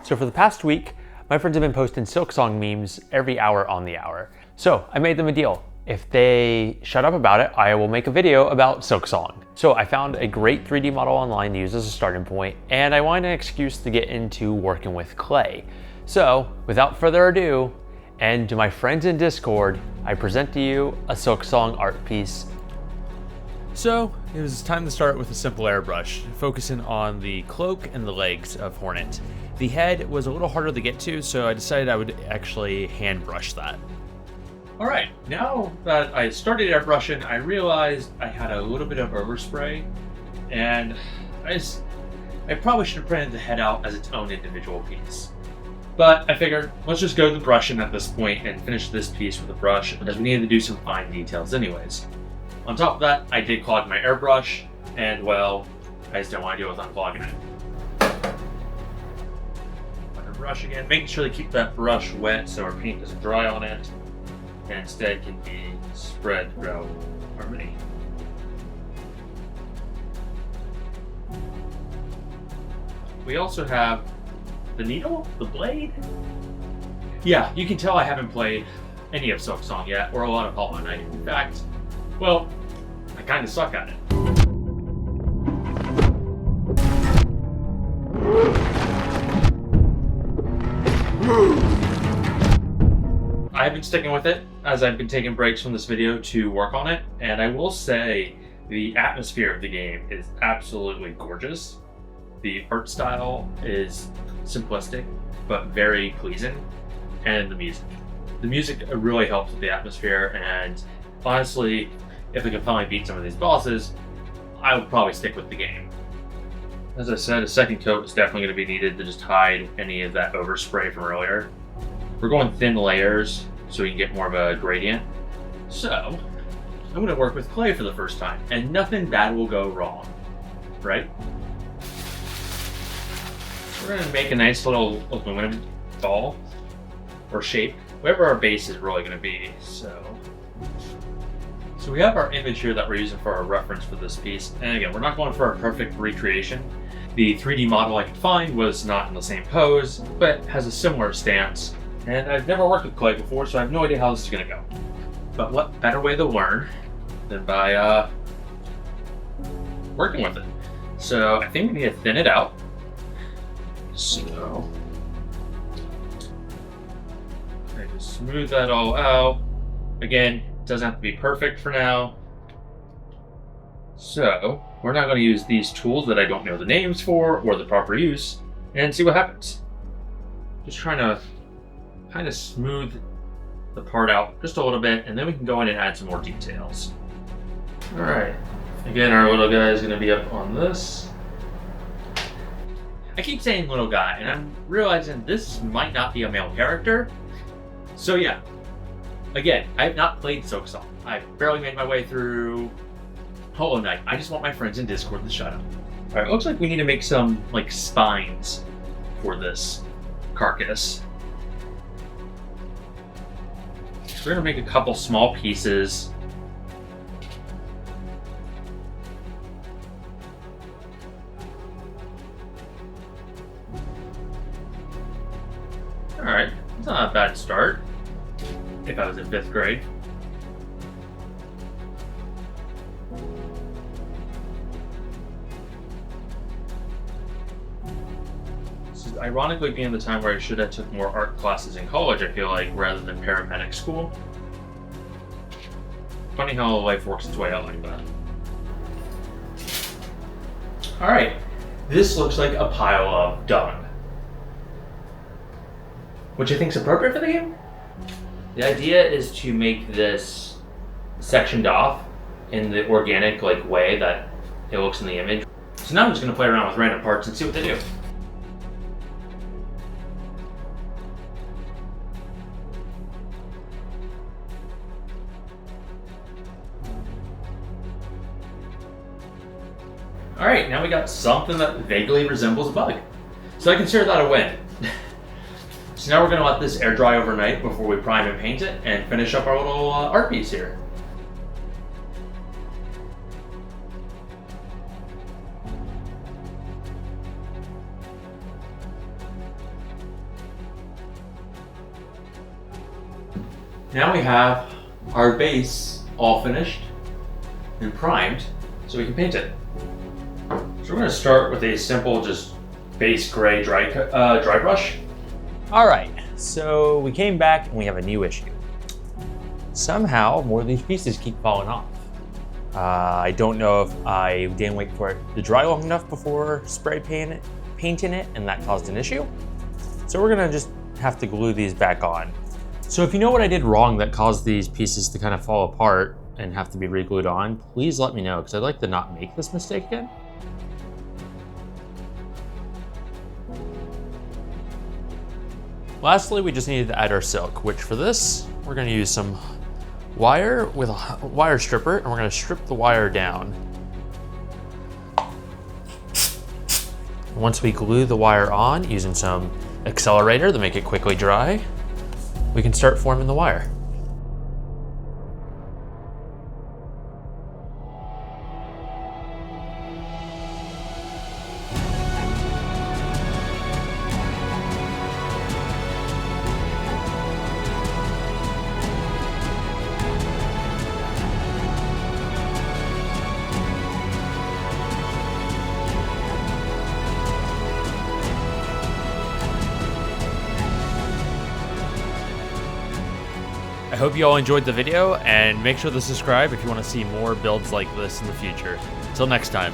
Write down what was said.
So for the past week, my friends have been posting Silksong memes every hour on the hour. So I made them a deal. If they shut up about it, I will make a video about Silksong. So I found a great 3D model online to use as a starting point, and I wanted an excuse to get into working with clay. So without further ado, and to my friends in Discord, I present to you a Silksong art piece. So it was time to start with a simple airbrush, focusing on the cloak and the legs of Hornet. The head was a little harder to get to, so I decided I would actually hand brush that. All right, now that I started airbrushing, I realized I had a little bit of overspray, and I probably should have printed the head out as its own individual piece. But I figured, let's just go to the brushing at this point and finish this piece with a brush, because we needed to do some fine details anyways. On top of that, I did clog my airbrush, and well, I just don't want to deal with unclogging it. Brush again, making sure to keep that brush wet so our paint doesn't dry on it, and instead can be spread throughout harmony. We also have the needle, the blade. Yeah, you can tell I haven't played any of Silksong yet, or a lot of Hollow Knight. In fact, well, I kind of suck at it. I've been sticking with it as I've been taking breaks from this video to work on it, and I will say the atmosphere of the game is absolutely gorgeous. The art style is simplistic but very pleasing, and the music really helps with the atmosphere, and honestly, if I can finally beat some of these bosses, I would probably stick with the game. As I said, a second coat is definitely going to be needed to just hide any of that overspray from earlier. We're going thin layers so we can get more of a gradient. So, I'm going to work with clay for the first time, and nothing bad will go wrong, right? We're going to make a nice little aluminum ball, or shape, whatever our base is really going to be. So we have our image here that we're using for our reference for this piece, and again, we're not going for a perfect recreation. The 3D model I could find was not in the same pose, but has a similar stance. And I've never worked with clay before, so I have no idea how this is going to go. But what better way to learn than by working with it? So I think we need to thin it out. So I just smooth that all out. Again, it doesn't have to be perfect for now. So we're not going to use these tools that I don't know the names for or the proper use, and see what happens. Just trying to kind of smooth the part out just a little bit, and then we can go in and add some more details. All right, again, our little guy is going to be up on this. I keep saying little guy, and I'm realizing this might not be a male character. So yeah, again, I have not played Silksong. I've barely made my way through Hollow Knight. I just want my friends in Discord to shut up. All right, looks like we need to make some like spines for this carcass. So we're gonna make a couple small pieces. All right, it's not a bad start if I was in 5th grade. Ironically being the time where I should have took more art classes in college, I feel like, rather than paramedic school. Funny how life works its way out like that. Alright, this looks like a pile of dung. Which I think is appropriate for the game. The idea is to make this sectioned off in the organic way that it looks in the image. So now I'm just going to play around with random parts and see what they do. Alright, now we got something that vaguely resembles a bug. So I consider that a win. So now we're going to let this air dry overnight before we prime and paint it and finish up our little art piece here. Now we have our base all finished and primed, so we can paint it. So we're gonna start with a simple, just base gray dry brush. All right, so we came back and we have a new issue. Somehow more of these pieces keep falling off. I don't know if I didn't wait for it to dry long enough before spray painting it, and that caused an issue. So we're gonna just have to glue these back on. So if you know what I did wrong that caused these pieces to kind of fall apart and have to be re-glued on, please let me know, because I'd like to not make this mistake again. Lastly, we just needed to add our silk, which for this, we're gonna use some wire with a wire stripper, and we're gonna strip the wire down. Once we glue the wire on using some accelerator to make it quickly dry, we can start forming the wire. I hope you all enjoyed the video, and make sure to subscribe if you want to see more builds like this in the future. Till next time.